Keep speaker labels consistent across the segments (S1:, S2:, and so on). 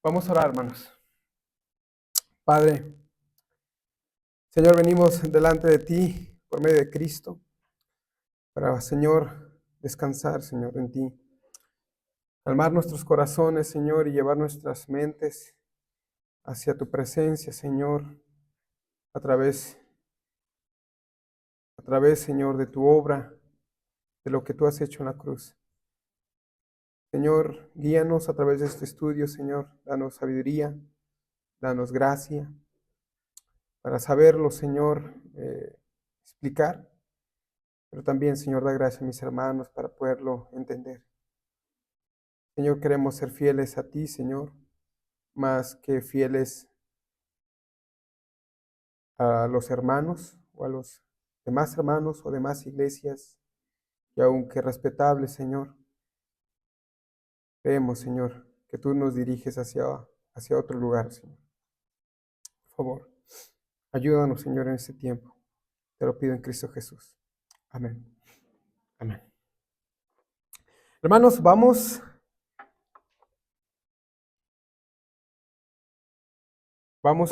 S1: Vamos a orar, hermanos. Padre, Señor, venimos delante de ti por medio de Cristo para, Señor, descansar, Señor, en ti. Calmar nuestros corazones, Señor, y llevar nuestras mentes hacia tu presencia, Señor, a través, Señor, de tu obra, de lo que tú has hecho en la cruz. Señor, guíanos a través de este estudio, Señor. Danos sabiduría, danos gracia para saberlo, Señor, explicar. Pero también, Señor, da gracia a mis hermanos para poderlo entender. Señor, queremos ser fieles a ti, Señor, más que fieles a los hermanos o a los demás hermanos o demás iglesias, y aunque respetables, Señor, creemos, Señor, que tú nos diriges hacia otro lugar, Señor. Por favor, ayúdanos, Señor, en este tiempo. Te lo pido en Cristo Jesús. Amén. Amén. Hermanos, vamos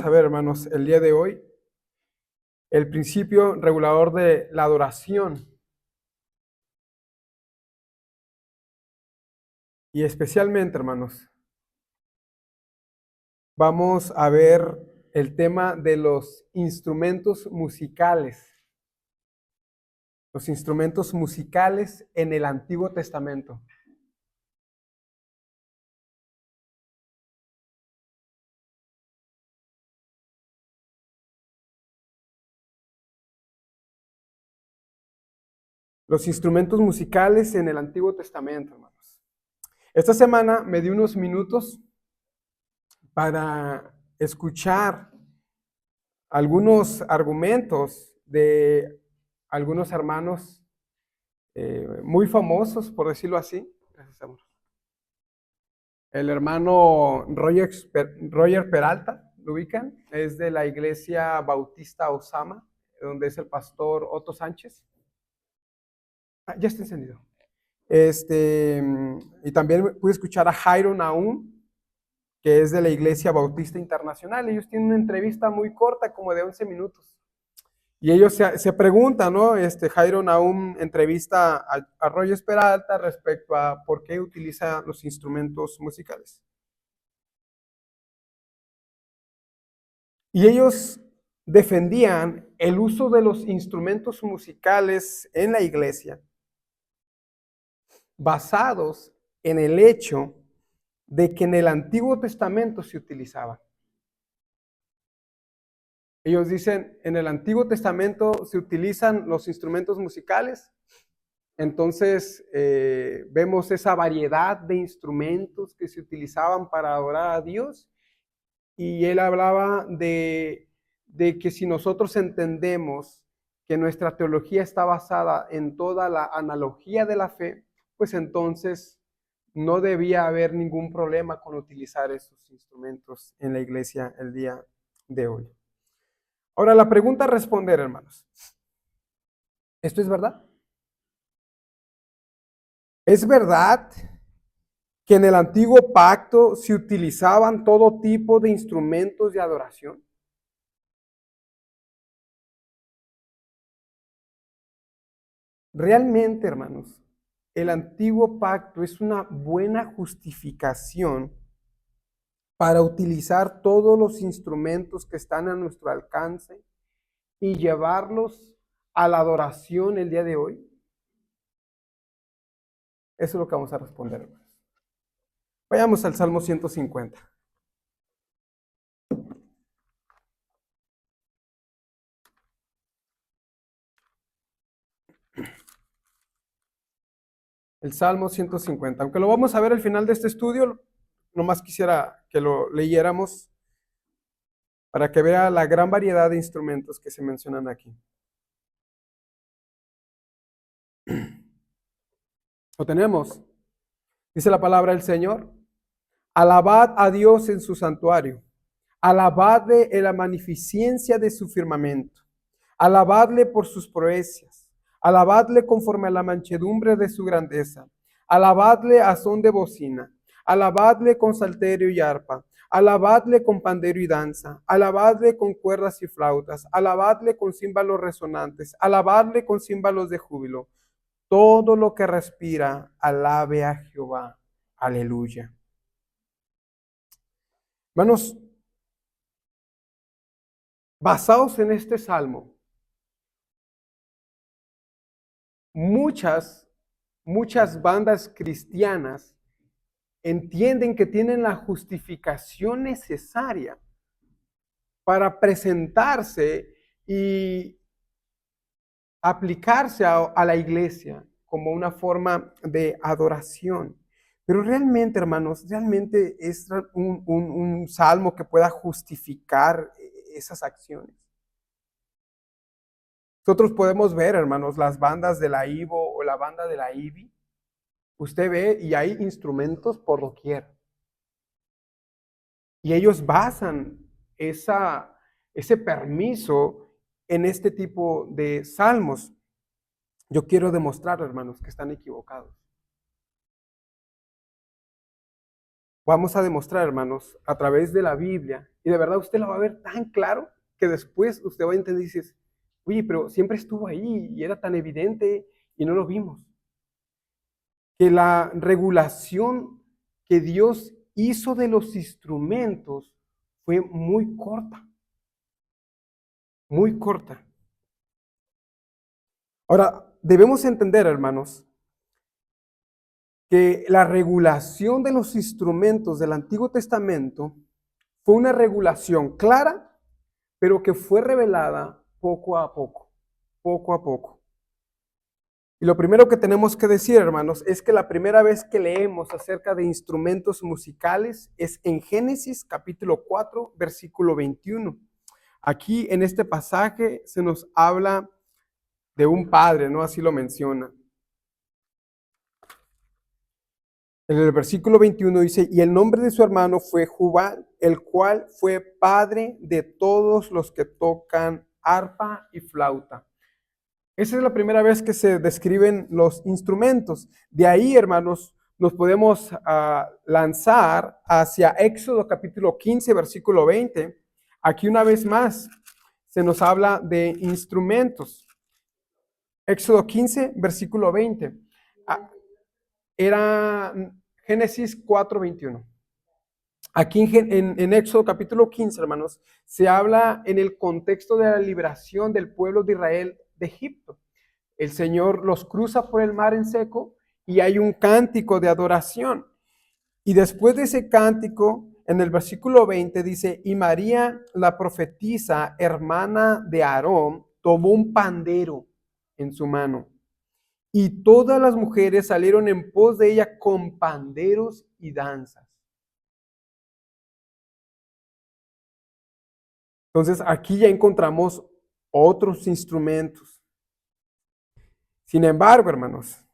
S1: a ver, hermanos, el día de hoy, el principio regulador de la adoración. Y especialmente, hermanos, vamos a ver el tema de los instrumentos musicales. Los instrumentos musicales en el Antiguo Testamento. Los instrumentos musicales en el Antiguo Testamento, hermanos. Esta semana me di unos minutos para escuchar algunos argumentos de algunos hermanos muy famosos, por decirlo así. Gracias, amor. El hermano Roger Peralta, ¿lo ubican? Es de la iglesia Bautista Osama, donde es el pastor Otto Sánchez. Ya está encendido. Y también pude escuchar a Jairo Nahum, que es de la Iglesia Bautista Internacional. Ellos tienen una entrevista muy corta, como de 11 minutos. Y ellos se preguntan, ¿no? Jairo Nahum entrevista a Roger Peralta respecto a por qué utiliza los instrumentos musicales. Y ellos defendían el uso de los instrumentos musicales en la iglesia, basados en el hecho de que en el Antiguo Testamento se utilizaban. Ellos dicen, en el Antiguo Testamento se utilizan los instrumentos musicales, entonces vemos esa variedad de instrumentos que se utilizaban para adorar a Dios, y él hablaba de que si nosotros entendemos que nuestra teología está basada en toda la analogía de la fe, pues entonces no debía haber ningún problema con utilizar esos instrumentos en la iglesia el día de hoy. Ahora, la pregunta a responder, hermanos. ¿Esto es verdad? ¿Es verdad que en el antiguo pacto se utilizaban todo tipo de instrumentos de adoración? Realmente, hermanos, el antiguo pacto es una buena justificación para utilizar todos los instrumentos que están a nuestro alcance y llevarlos a la adoración el día de hoy. Eso es lo que vamos a responder, hermanos. Vayamos al Salmo 150. El Salmo 150. Aunque lo vamos a ver al final de este estudio, nomás quisiera que lo leyéramos para que vea la gran variedad de instrumentos que se mencionan aquí. Lo tenemos. Dice la palabra del Señor. Alabad a Dios en su santuario. Alabadle en la magnificencia de su firmamento. Alabadle por sus proezas. Alabadle conforme a la mansedumbre de su grandeza. Alabadle a son de bocina. Alabadle con salterio y arpa. Alabadle con pandero y danza, alabadle con cuerdas y flautas, alabadle con címbalos resonantes, alabadle con címbalos de júbilo. Todo lo que respira, alabe a Jehová. Aleluya. Hermanos, basados en este salmo, muchas bandas cristianas entienden que tienen la justificación necesaria para presentarse y aplicarse a la iglesia como una forma de adoración. Pero realmente, hermanos, realmente es un salmo que pueda justificar esas acciones. Nosotros podemos ver, hermanos, las bandas de la Ivo o la banda de la IBI. Usted ve y hay instrumentos por doquier. Y ellos basan ese permiso en este tipo de salmos. Yo quiero demostrar, hermanos, que están equivocados. Vamos a demostrar, hermanos, a través de la Biblia. Y de verdad usted lo va a ver tan claro que después usted va a entender y dice, oye, pero siempre estuvo ahí y era tan evidente y no lo vimos. Que la regulación que Dios hizo de los instrumentos fue muy corta. Muy corta. Ahora, debemos entender, hermanos, que la regulación de los instrumentos del Antiguo Testamento fue una regulación clara, pero que fue revelada poco a poco, poco a poco. Y lo primero que tenemos que decir, hermanos, es que la primera vez que leemos acerca de instrumentos musicales es en Génesis capítulo 4, versículo 21. Aquí en este pasaje se nos habla de un padre, ¿no? Así lo menciona. En el versículo 21 dice, y el nombre de su hermano fue Jubal, el cual fue padre de todos los que tocan arpa y flauta. Esa es la primera vez que se describen los instrumentos. De ahí, hermanos, nos podemos lanzar hacia Éxodo capítulo 15, versículo 20. Aquí una vez más se nos habla de instrumentos. Éxodo 15, versículo 20. Era Génesis 4, 21. Aquí en Éxodo capítulo 15, hermanos, se habla en el contexto de la liberación del pueblo de Israel de Egipto. El Señor los cruza por el mar en seco y hay un cántico de adoración. Y después de ese cántico, en el versículo 20 dice, y María, la profetisa, hermana de Aarón, tomó un pandero en su mano. Y todas las mujeres salieron en pos de ella con panderos y danzas. Entonces aquí ya encontramos otros instrumentos. Sin embargo, hermanos,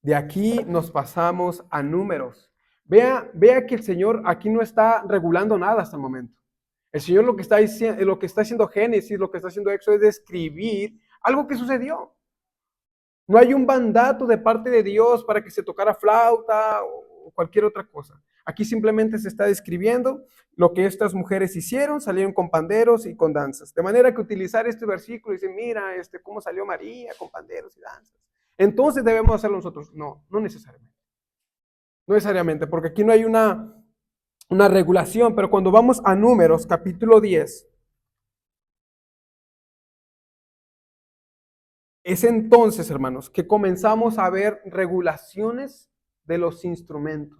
S1: de aquí nos pasamos a números. Vea que el Señor aquí no está regulando nada hasta el momento. El Señor lo que está haciendo Génesis, lo que está haciendo Éxodo es describir algo que sucedió. No hay un mandato de parte de Dios para que se tocara flauta o cualquier otra cosa. Aquí simplemente se está describiendo lo que estas mujeres hicieron, salieron con panderos y con danzas. De manera que utilizar este versículo y decir, mira, cómo salió María con panderos y danzas. Entonces debemos hacerlo nosotros. No, no necesariamente. No necesariamente, porque aquí no hay una regulación, pero cuando vamos a Números, capítulo 10, es entonces, hermanos, que comenzamos a ver regulaciones de los instrumentos.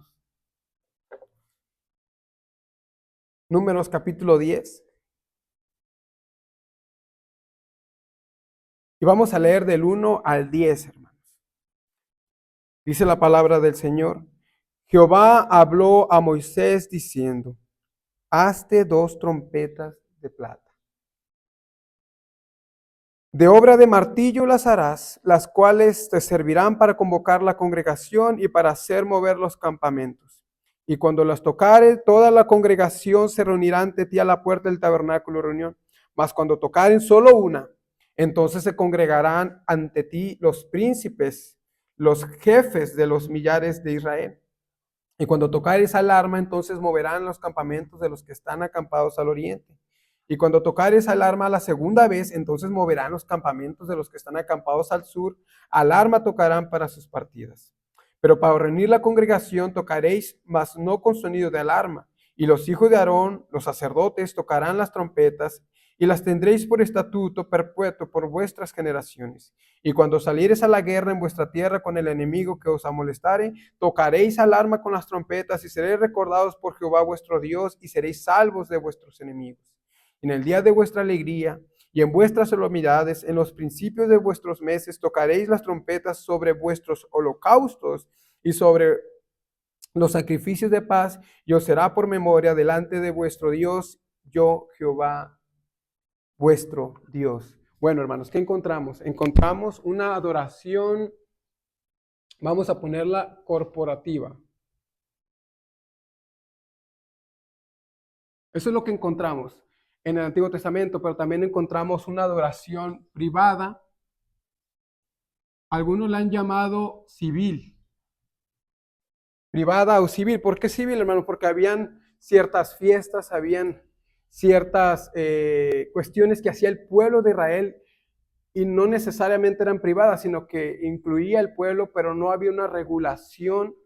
S1: Números capítulo 10. Y vamos a leer del 1 al 10, hermanos. Dice la palabra del Señor. Jehová habló a Moisés diciendo, hazte 2 trompetas de plata. De obra de martillo las harás, las cuales te servirán para convocar la congregación y para hacer mover los campamentos. Y cuando las tocare, toda la congregación se reunirá ante ti a la puerta del tabernáculo de reunión. Mas cuando tocaren solo una, entonces se congregarán ante ti los príncipes, los jefes de los millares de Israel. Y cuando tocares alarma, entonces moverán los campamentos de los que están acampados al oriente. Y cuando tocares alarma la segunda vez, entonces moverán los campamentos de los que están acampados al sur. Alarma tocarán para sus partidas. Pero para reunir la congregación tocaréis, mas no con sonido de alarma. Y los hijos de Aarón, los sacerdotes, tocarán las trompetas, y las tendréis por estatuto perpetuo por vuestras generaciones. Y cuando salieres a la guerra en vuestra tierra con el enemigo que os amolestare, tocaréis alarma con las trompetas, y seréis recordados por Jehová vuestro Dios, y seréis salvos de vuestros enemigos. En el día de vuestra alegría y en vuestras solemnidades, en los principios de vuestros meses, tocaréis las trompetas sobre vuestros holocaustos y sobre los sacrificios de paz, y os será por memoria delante de vuestro Dios, yo Jehová vuestro Dios. Bueno, hermanos, ¿qué encontramos? Encontramos una adoración, vamos a ponerla corporativa. Eso es lo que encontramos en el Antiguo Testamento, pero también encontramos una adoración privada. Algunos la han llamado civil. Privada o civil. ¿Por qué civil, hermano? Porque habían ciertas fiestas, habían ciertas cuestiones que hacía el pueblo de Israel y no necesariamente eran privadas, sino que incluía el pueblo, pero no había una regulación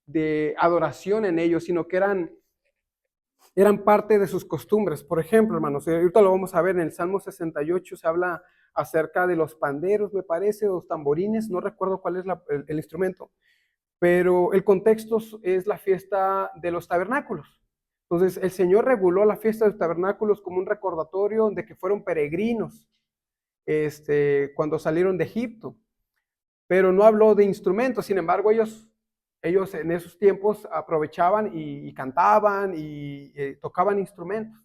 S1: de adoración en ellos, sino que eran parte de sus costumbres. Por ejemplo, hermanos, ahorita lo vamos a ver en el Salmo 68, se habla acerca de los panderos, me parece, o los tamborines, no recuerdo cuál es el instrumento, pero el contexto es la fiesta de los tabernáculos. Entonces, el Señor reguló la fiesta de los tabernáculos como un recordatorio de que fueron peregrinos cuando salieron de Egipto, pero no habló de instrumentos. Sin embargo, ellos en esos tiempos aprovechaban y cantaban y tocaban instrumentos.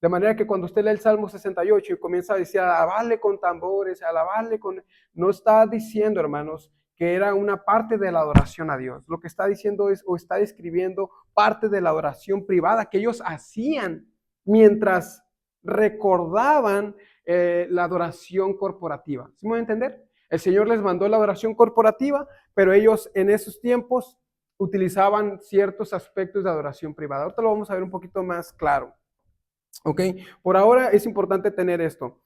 S1: De manera que cuando usted lee el Salmo 68 y comienza a decir, alabarle con tambores, alabarle con... No está diciendo, hermanos, que era una parte de la adoración a Dios. Lo que está diciendo es, o está describiendo parte de la adoración privada que ellos hacían mientras recordaban la adoración corporativa. ¿Sí me voy a entender? El Señor les mandó la adoración corporativa, pero ellos en esos tiempos utilizaban ciertos aspectos de adoración privada. Ahorita lo vamos a ver un poquito más claro. ¿Ok? Por ahora es importante tener esto.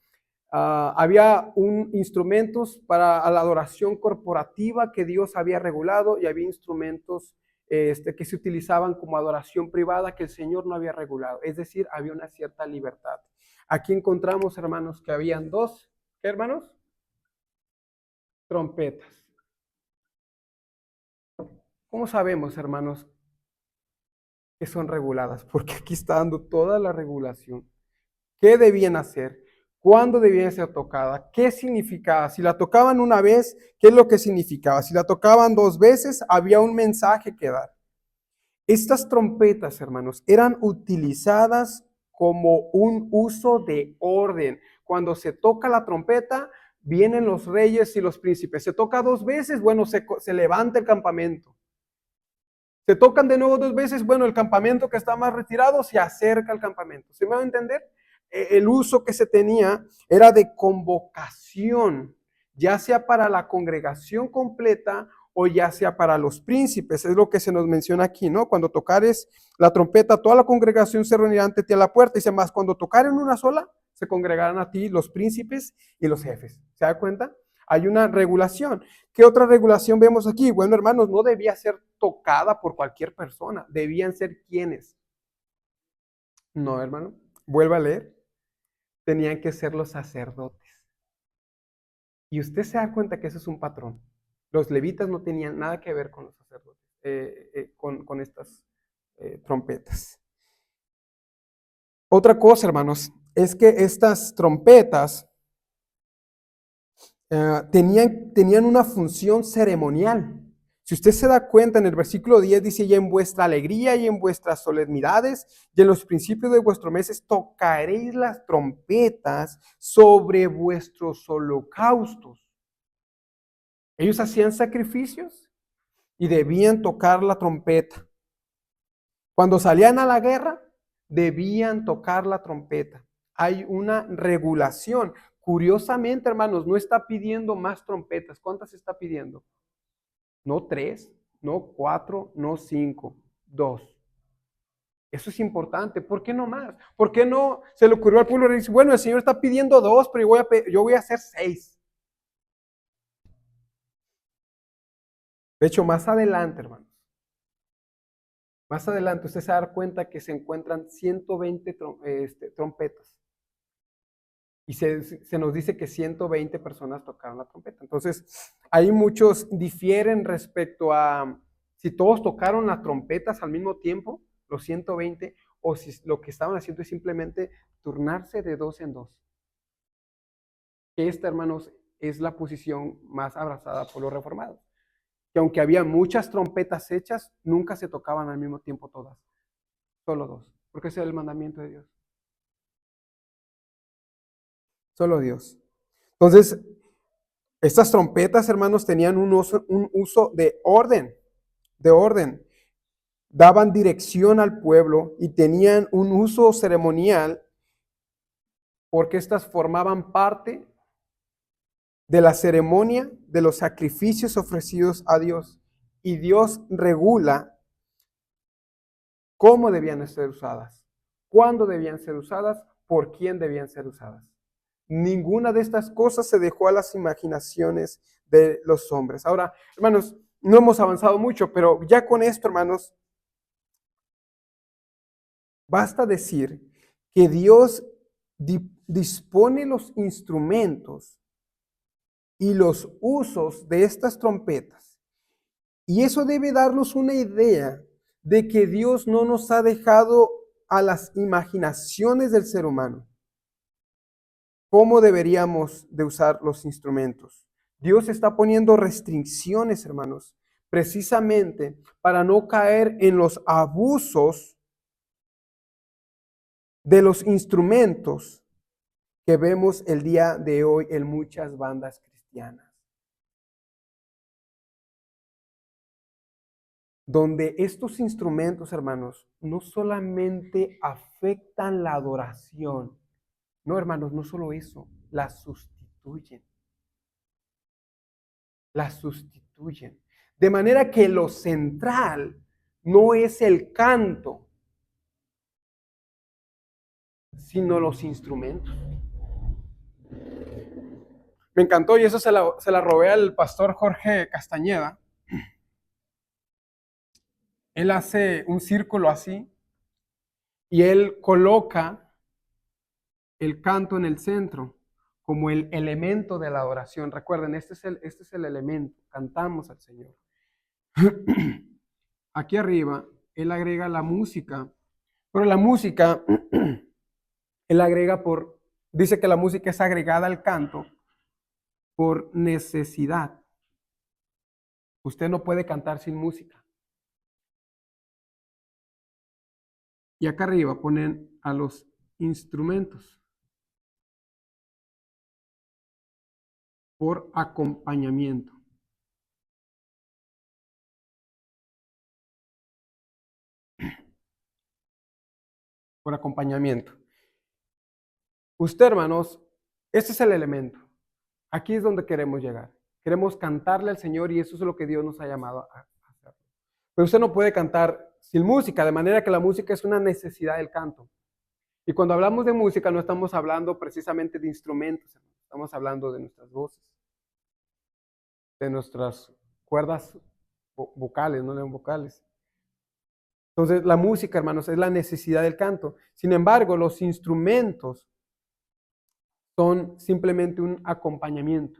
S1: Había instrumentos para la adoración corporativa que Dios había regulado y había instrumentos que se utilizaban como adoración privada que el Señor no había regulado. Es decir, había una cierta libertad. Aquí encontramos, hermanos, que habían dos, ¿qué, hermanos? Trompetas. ¿Cómo sabemos, hermanos, que son reguladas? Porque aquí está dando toda la regulación. ¿Qué debían hacer? ¿Cuándo debían ser tocadas? ¿Qué significaba? Si la tocaban una vez, ¿qué es lo que significaba? Si la tocaban dos veces, había un mensaje que dar. Estas trompetas, hermanos, eran utilizadas como un uso de orden. Cuando se toca la trompeta, vienen los reyes y los príncipes. Se toca dos veces, bueno, se levanta el campamento. Se tocan de nuevo dos veces, bueno, el campamento que está más retirado se acerca al campamento. ¿Se me va a entender? El uso que se tenía era de convocación, ya sea para la congregación completa o ya sea para los príncipes. Es lo que se nos menciona aquí, ¿no? Cuando tocares la trompeta, toda la congregación se reunirá ante ti a la puerta. Y dice más, cuando tocaren una sola, se congregarán a ti los príncipes y los jefes. ¿Se da cuenta? Hay una regulación. ¿Qué otra regulación vemos aquí? Bueno, hermanos, no debía ser tocada por cualquier persona. Debían ser quienes. No, hermano. Vuelva a leer. Tenían que ser los sacerdotes. Y usted se da cuenta que ese es un patrón. Los levitas no tenían nada que ver con los sacerdotes, con estas trompetas. Otra cosa, hermanos, es que estas trompetas tenían una función ceremonial. Si usted se da cuenta, en el versículo 10 dice, y en vuestra alegría y en vuestras solemnidades y en los principios de vuestros meses tocaréis las trompetas sobre vuestros holocaustos. Ellos hacían sacrificios y debían tocar la trompeta. Cuando salían a la guerra, debían tocar la trompeta. Hay una regulación. Curiosamente, hermanos, no está pidiendo más trompetas. ¿Cuántas está pidiendo? No 3, no 4, no 5, 2. Eso es importante. ¿Por qué no más? ¿Por qué no se le ocurrió al pueblo y dice, bueno, el Señor está pidiendo 2, pero yo voy a hacer 6? De hecho, más adelante, hermanos, más adelante usted se va a dar cuenta que se encuentran 120 trompetas. Y se nos dice que 120 personas tocaron la trompeta. Entonces, ahí muchos difieren respecto a si todos tocaron las trompetas al mismo tiempo, los 120, o si lo que estaban haciendo es simplemente turnarse de 2 en 2. Esta, hermanos, es la posición más abrazada por los reformados. Que aunque había muchas trompetas hechas, nunca se tocaban al mismo tiempo todas. Solo 2. Porque ese es el mandamiento de Dios. Solo Dios. Entonces, estas trompetas, hermanos, tenían un uso de orden, daban dirección al pueblo y tenían un uso ceremonial porque estas formaban parte de la ceremonia de los sacrificios ofrecidos a Dios. Y Dios regula cómo debían ser usadas, cuándo debían ser usadas, por quién debían ser usadas. Ninguna de estas cosas se dejó a las imaginaciones de los hombres. Ahora, hermanos, no hemos avanzado mucho, pero ya con esto, hermanos, basta decir que Dios dispone los instrumentos y los usos de estas trompetas. Y eso debe darnos una idea de que Dios no nos ha dejado a las imaginaciones del ser humano cómo deberíamos de usar los instrumentos. Dios está poniendo restricciones, hermanos, precisamente para no caer en los abusos de los instrumentos que vemos el día de hoy en muchas bandas cristianas, donde estos instrumentos, hermanos, no solamente afectan la adoración, no, hermanos, no solo eso, la sustituyen. La sustituyen. De manera que lo central no es el canto, sino los instrumentos. Me encantó y eso se la robé al pastor Jorge Castañeda. Él hace un círculo así y él coloca el canto en el centro como el elemento de la adoración. Recuerden, este es el elemento. Cantamos al Señor. Aquí arriba, él agrega la música, pero la música, él agrega dice que la música es agregada al canto por necesidad. Usted no puede cantar sin música. Y acá arriba ponen a los instrumentos por acompañamiento. Por acompañamiento. Usted, hermanos, este es el elemento. Aquí es donde queremos llegar. Queremos cantarle al Señor y eso es lo que Dios nos ha llamado a hacer. Pero usted no puede cantar sin música, de manera que la música es una necesidad del canto. Y cuando hablamos de música no estamos hablando precisamente de instrumentos, estamos hablando de nuestras voces, de nuestras cuerdas vocales, no vocales. Entonces la música, hermanos, es la necesidad del canto. Sin embargo, los instrumentos son simplemente un acompañamiento.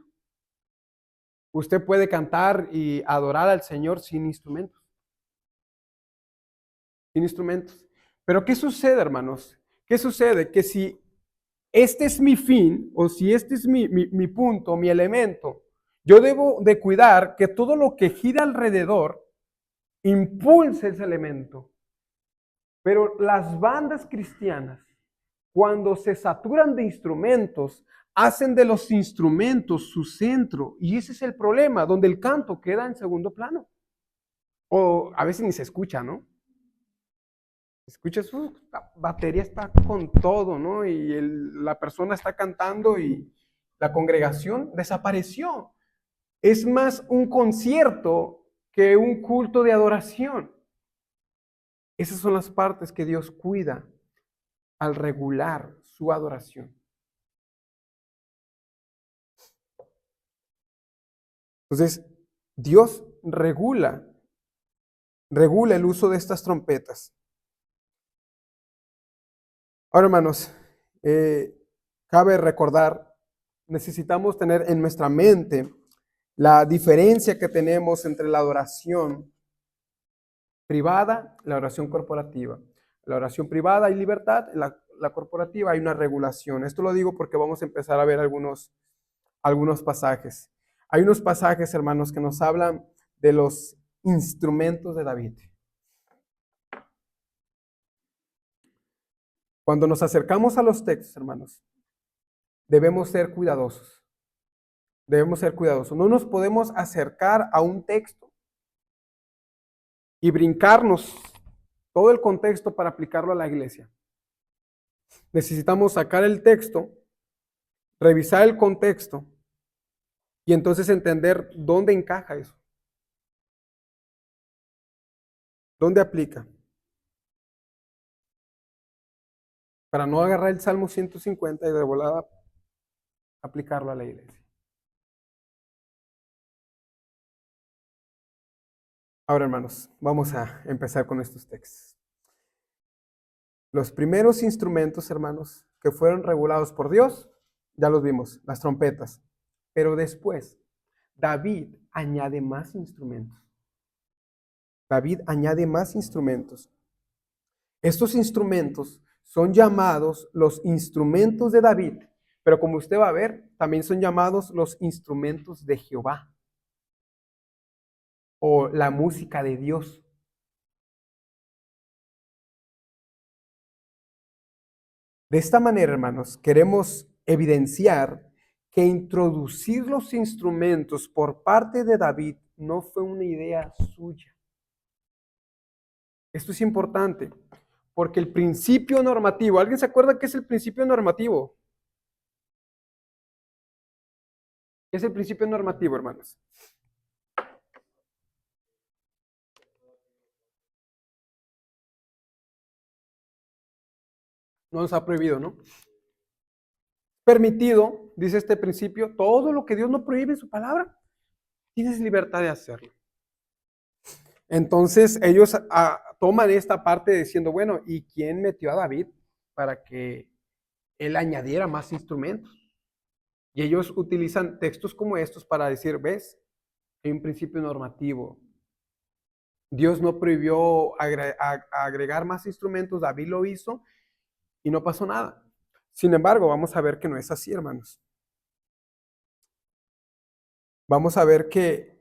S1: Usted puede cantar y adorar al Señor sin instrumentos. Sin instrumentos. Pero ¿qué sucede, hermanos? ¿Qué sucede? Que si este es mi fin, o si este es mi punto, mi elemento, yo debo de cuidar que todo lo que gira alrededor impulse ese elemento. Pero las bandas cristianas, cuando se saturan de instrumentos, hacen de los instrumentos su centro. Y ese es el problema, donde el canto queda en segundo plano. O a veces ni se escucha, ¿no? Escuchas, la batería está con todo, ¿no? Y la persona está cantando y la congregación desapareció. Es más un concierto que un culto de adoración. Esas son las partes que Dios cuida al regular su adoración. Entonces, Dios regula el uso de estas trompetas. Ahora, hermanos, cabe recordar, necesitamos tener en nuestra mente la diferencia que tenemos entre la adoración privada y la oración corporativa. La oración privada hay libertad, en la corporativa hay una regulación. Esto lo digo porque vamos a empezar a ver algunos pasajes. Hay unos pasajes, hermanos, que nos hablan de los instrumentos de David. Cuando nos acercamos a los textos, hermanos, debemos ser cuidadosos. Debemos ser cuidadosos. No nos podemos acercar a un texto y brincarnos todo el contexto para aplicarlo a la iglesia. Necesitamos sacar el texto, revisar el contexto y entonces entender dónde encaja eso. ¿Dónde aplica? Para no agarrar el Salmo 150 y de volada aplicarlo a la iglesia. Ahora, hermanos, vamos a empezar con estos textos. Los primeros instrumentos, hermanos, que fueron regulados por Dios, ya los vimos, las trompetas. Pero después, David añade más instrumentos. David añade más instrumentos. Estos instrumentos son llamados los instrumentos de David, pero como usted va a ver, también son llamados los instrumentos de Jehová o la música de Dios. De esta manera, hermanos, queremos evidenciar que introducir los instrumentos por parte de David no fue una idea suya. Esto es importante, porque el principio normativo, ¿alguien se acuerda qué es el principio normativo? ¿Qué es el principio normativo, hermanos? No nos ha prohibido, ¿no? Permitido, dice este principio, todo lo que Dios no prohíbe en su palabra, tienes libertad de hacerlo. Entonces ellos toman esta parte diciendo, bueno, ¿y quién metió a David para que él añadiera más instrumentos? Y ellos utilizan textos como estos para decir, ¿ves? Hay un principio normativo. Dios no prohibió agregar más instrumentos, David lo hizo y no pasó nada. Sin embargo, vamos a ver que no es así, hermanos. Vamos a ver que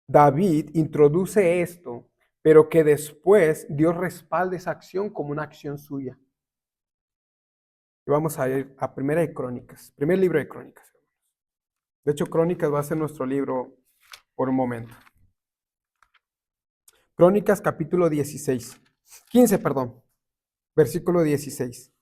S1: David introduce esto, pero que después Dios respalda esa acción como una acción suya. Y vamos a ir a Primera de Crónicas, primer libro de Crónicas. De hecho, Crónicas va a ser nuestro libro por un momento. Crónicas capítulo 15, perdón, versículo 16.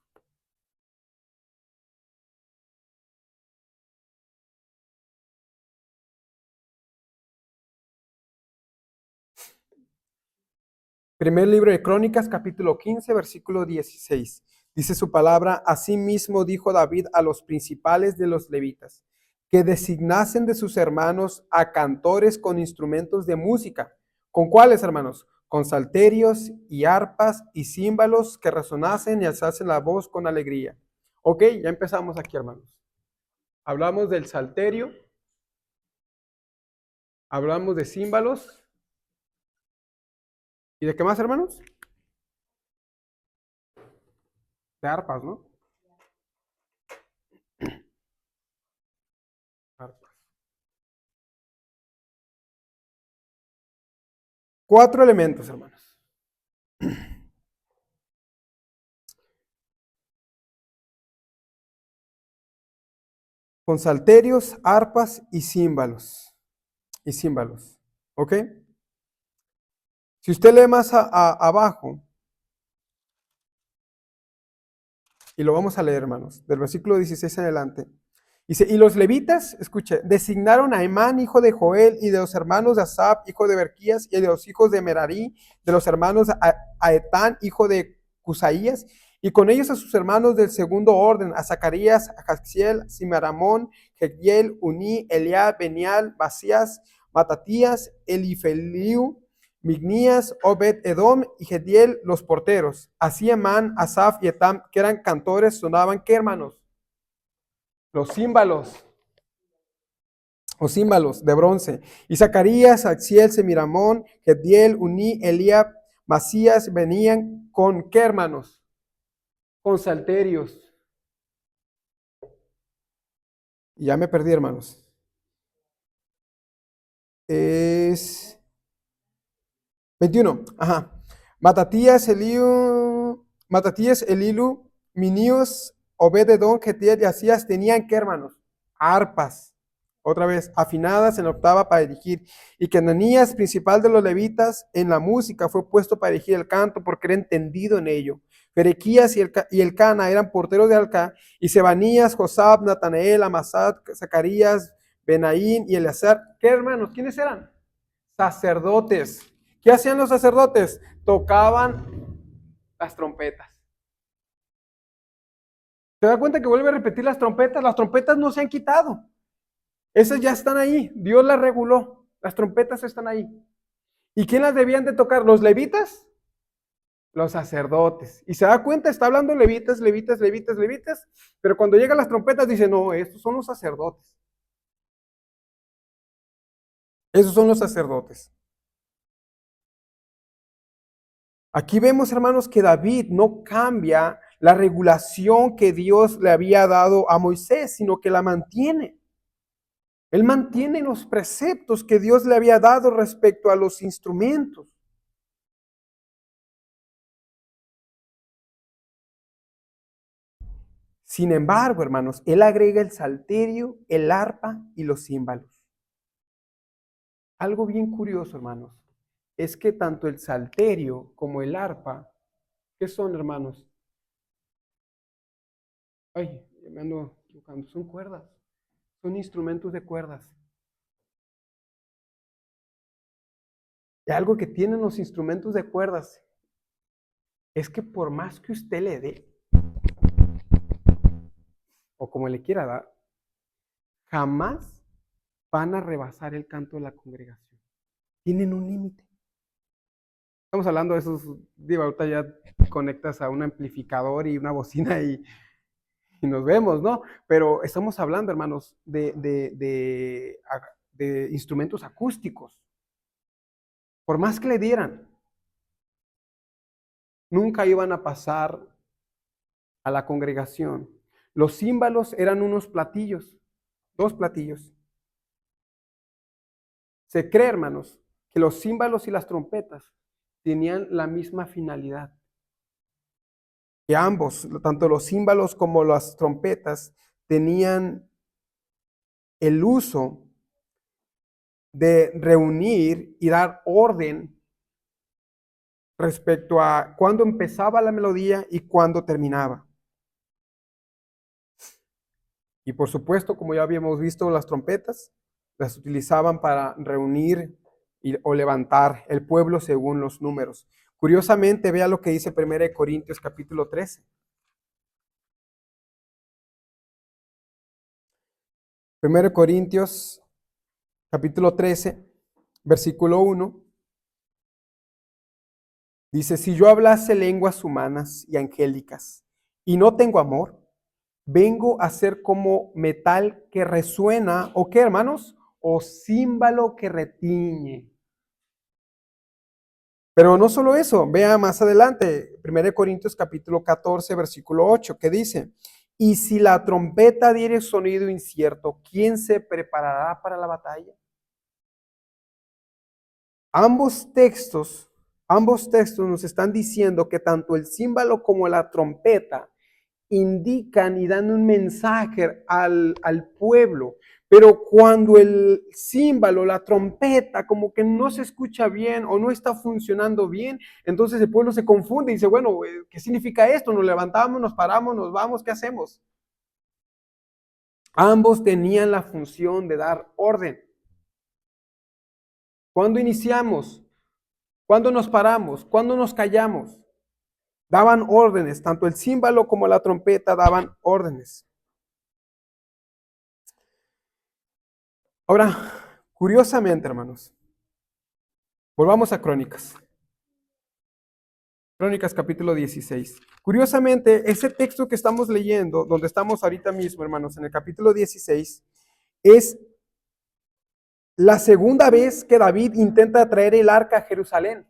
S1: Primer libro de Crónicas, capítulo 15, versículo 16. Dice su palabra, asimismo dijo David a los principales de los levitas, que designasen de sus hermanos a cantores con instrumentos de música. ¿Con cuáles, hermanos? Con salterios y arpas y címbalos que resonasen y alzasen la voz con alegría. Ok, ya empezamos aquí, hermanos. Hablamos del salterio, hablamos de címbalos. ¿Y de qué más, hermanos? De arpas, ¿no? Arpas. 4 elementos, hermanos. Con salterios, arpas y címbalos. ¿Ok? Si usted lee más abajo, y lo vamos a leer, hermanos, del versículo 16 en adelante, Dice, y los levitas, escuche, designaron a Emán, hijo de Joel, y de los hermanos de Asap, hijo de Berquías, y de los hijos de Merarí, de los hermanos a Etán, hijo de Cusaías, y con ellos a sus hermanos del segundo orden, a Zacarías, a Jaxiel, Simeramón, Jegiel, Uní, Eliab, Benial, Basías, Matatías, Elifeliu, Mignías, Obed Edom y Gediel, los porteros. Así Emán, Asaf y Etam, que eran cantores, sonaban, ¿qué hermanos? Los címbalos, o címbalos de bronce. Y Zacarías, Axiel, Semiramón, Gediel, Uní, Eliab, Masías, venían con, ¿qué hermanos? Con salterios. Y ya me perdí, hermanos. Es 21. Ajá. Matatías, Elilu, Minios, Obededón, Getiel y Asías tenían, ¿qué hermanos? Arpas. Otra vez, afinadas en octava para dirigir. Y que Ananías, principal de los levitas, en la música fue puesto para dirigir el canto porque era entendido en ello. Berequías y Elcana eran porteros de Alcá, y Sebanías, Josab, Natanael, Amasad, Zacarías, Benaín y Eleazar. ¿Qué hermanos? ¿Quiénes eran? Sacerdotes. ¿Qué hacían los sacerdotes? Tocaban las trompetas. ¿Se da cuenta que vuelve a repetir las trompetas? Las trompetas no se han quitado. Esas ya están ahí. Dios las reguló. Las trompetas están ahí. ¿Y quién las debían de tocar? ¿Los levitas? Los sacerdotes. Y se da cuenta, está hablando levitas, levitas, levitas, levitas, pero cuando llegan las trompetas dice, no, estos son los sacerdotes. Esos son los sacerdotes. Aquí vemos, hermanos, que David no cambia la regulación que Dios le había dado a Moisés, sino que la mantiene. Él mantiene los preceptos que Dios le había dado respecto a los instrumentos. Sin embargo, hermanos, él agrega el salterio, el arpa y los címbalos. Algo bien curioso, hermanos, es que tanto el salterio como el arpa, ¿qué son, hermanos? Ay, me ando equivocando, son cuerdas, son instrumentos de cuerdas. Y algo que tienen los instrumentos de cuerdas es que por más que usted le dé, o como le quiera dar, jamás van a rebasar el canto de la congregación. Tienen un límite. Estamos hablando de esos, digo, ahorita ya conectas a un amplificador y una bocina y nos vemos, ¿no? Pero estamos hablando, hermanos, de instrumentos acústicos. Por más que le dieran, nunca iban a pasar a la congregación. Los címbalos eran unos platillos, dos platillos. Se cree, hermanos, que los címbalos y las trompetas tenían la misma finalidad. Que ambos, tanto los címbalos como las trompetas, tenían el uso de reunir y dar orden respecto a cuándo empezaba la melodía y cuándo terminaba. Y por supuesto, como ya habíamos visto, las trompetas las utilizaban para reunir o levantar el pueblo según los números. Curiosamente, vea lo que dice 1 Corintios capítulo 13. 1 Corintios capítulo 13, versículo 1. Dice, si yo hablase lenguas humanas y angélicas y no tengo amor, vengo a ser como metal que resuena, ¿o qué, hermanos? O címbalo que retiñe. Pero no solo eso, vea más adelante, 1 Corintios capítulo 14, versículo 8, que dice, y si la trompeta diere sonido incierto, ¿quién se preparará para la batalla? Ambos textos nos están diciendo que tanto el címbalo como la trompeta indican y dan un mensaje al pueblo. Pero cuando el címbalo, la trompeta, como que no se escucha bien o no está funcionando bien, entonces el pueblo se confunde y dice, bueno, ¿qué significa esto? Nos levantamos, nos paramos, nos vamos, ¿qué hacemos? Ambos tenían la función de dar orden. ¿Cuándo iniciamos? ¿Cuándo nos paramos? ¿Cuándo nos callamos? Daban órdenes, tanto el címbalo como la trompeta daban órdenes. Ahora, curiosamente, hermanos, volvamos a Crónicas. Crónicas capítulo 16. Curiosamente, ese texto que estamos leyendo, donde estamos ahorita mismo, hermanos, en el capítulo 16, es la segunda vez que David intenta traer el arca a Jerusalén.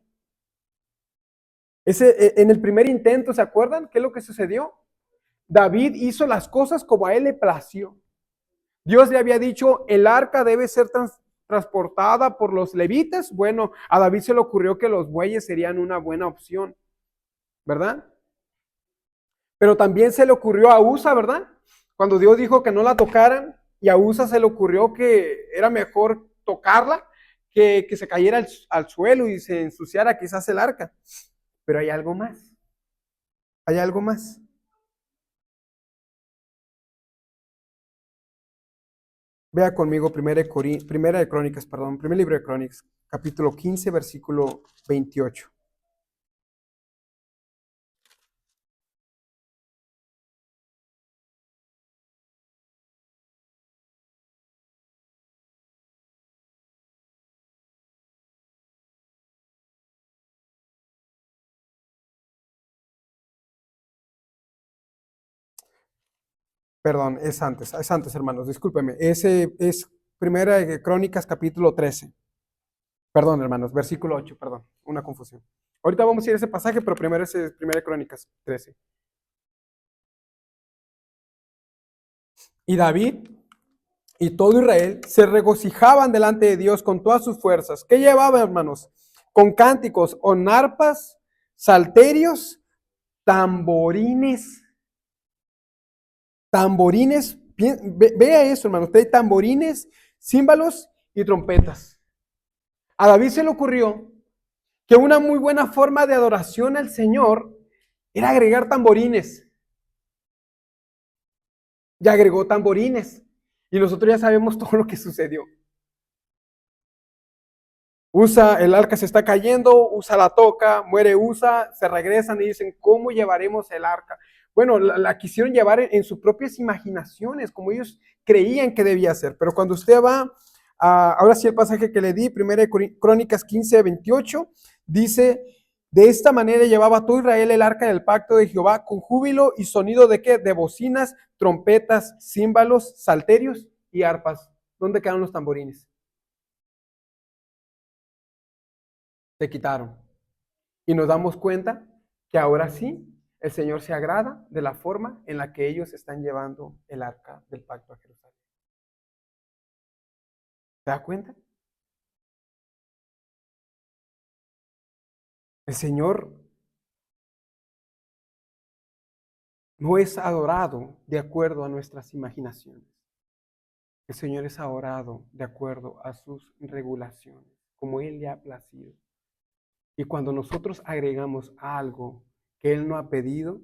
S1: En el primer intento, ¿se acuerdan qué es lo que sucedió? David hizo las cosas como a él le plació. Dios le había dicho, el arca debe ser transportada por los levitas. Bueno, a David se le ocurrió que los bueyes serían una buena opción, ¿verdad? Pero también se le ocurrió a Usa, ¿verdad? Cuando Dios dijo que no la tocaran, y a Usa se le ocurrió que era mejor tocarla que se cayera al suelo y se ensuciara quizás el arca. Pero hay algo más. Hay algo más. Vea conmigo primera de Crónicas, primer libro de Crónicas, capítulo 15, versículo 28. Perdón, es antes, hermanos, discúlpeme. Ese es primera de Crónicas, capítulo 13. Perdón, hermanos, versículo 8, perdón, una confusión. Ahorita vamos a ir a ese pasaje, pero primero es primera de Crónicas 13. Y David y todo Israel se regocijaban delante de Dios con todas sus fuerzas. ¿Qué llevaba, hermanos? Con cánticos, con arpas, salterios, tamborines. Tamborines, vea eso, hermanos, tamborines, címbalos y trompetas. A David se le ocurrió que una muy buena forma de adoración al Señor era agregar tamborines. Y agregó tamborines. Y nosotros ya sabemos todo lo que sucedió. Usa, el arca se está cayendo, Usa la toca, muere Usa, se regresan y dicen, ¿cómo llevaremos el arca? Bueno, la quisieron llevar en sus propias imaginaciones, como ellos creían que debía ser. Pero cuando usted va, ahora sí el pasaje que le di, 1 Crónicas 15, 28, dice, de esta manera llevaba todo Israel el arca del pacto de Jehová con júbilo y sonido de ¿qué? De bocinas, trompetas, címbalos, salterios y arpas. ¿Dónde quedaron los tamborines? Se quitaron. Y nos damos cuenta que ahora sí, el Señor se agrada de la forma en la que ellos están llevando el arca del pacto a Jerusalén. ¿Se da cuenta? El Señor no es adorado de acuerdo a nuestras imaginaciones. El Señor es adorado de acuerdo a sus regulaciones, como Él le ha placido. Y cuando nosotros agregamos algo que Él no ha pedido,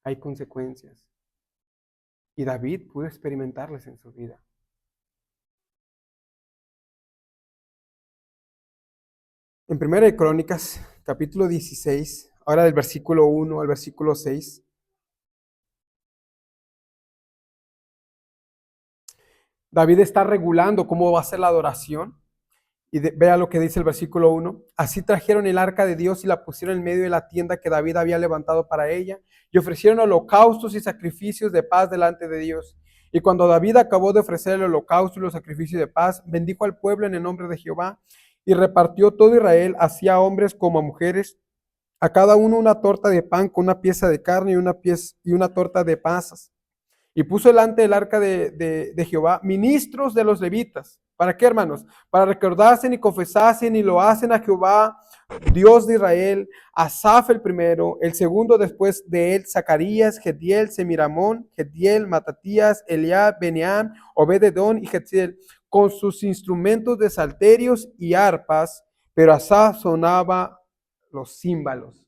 S1: hay consecuencias. Y David pudo experimentarlas en su vida. En 1 Crónicas, capítulo 16, ahora del versículo 1 al versículo 6, David está regulando cómo va a ser la adoración. Y vea lo que dice el versículo 1. Así trajeron el arca de Dios y la pusieron en medio de la tienda que David había levantado para ella, y ofrecieron holocaustos y sacrificios de paz delante de Dios. Y cuando David acabó de ofrecer el holocausto y los sacrificios de paz, bendijo al pueblo en el nombre de Jehová, y repartió todo Israel, así a hombres como a mujeres, a cada uno una torta de pan con una pieza de carne y una torta de pasas. Y puso delante del arca de Jehová ministros de los levitas. ¿Para qué, hermanos? Para recordarse y confesasen y lo hacen a Jehová, Dios de Israel, Asaf el primero, el segundo después de él, Zacarías, Gediel, Semiramón, Gediel, Matatías, Eliab, Beneam, Obededón y Jetziel, con sus instrumentos de salterios y arpas, pero Asaf sonaba los címbalos.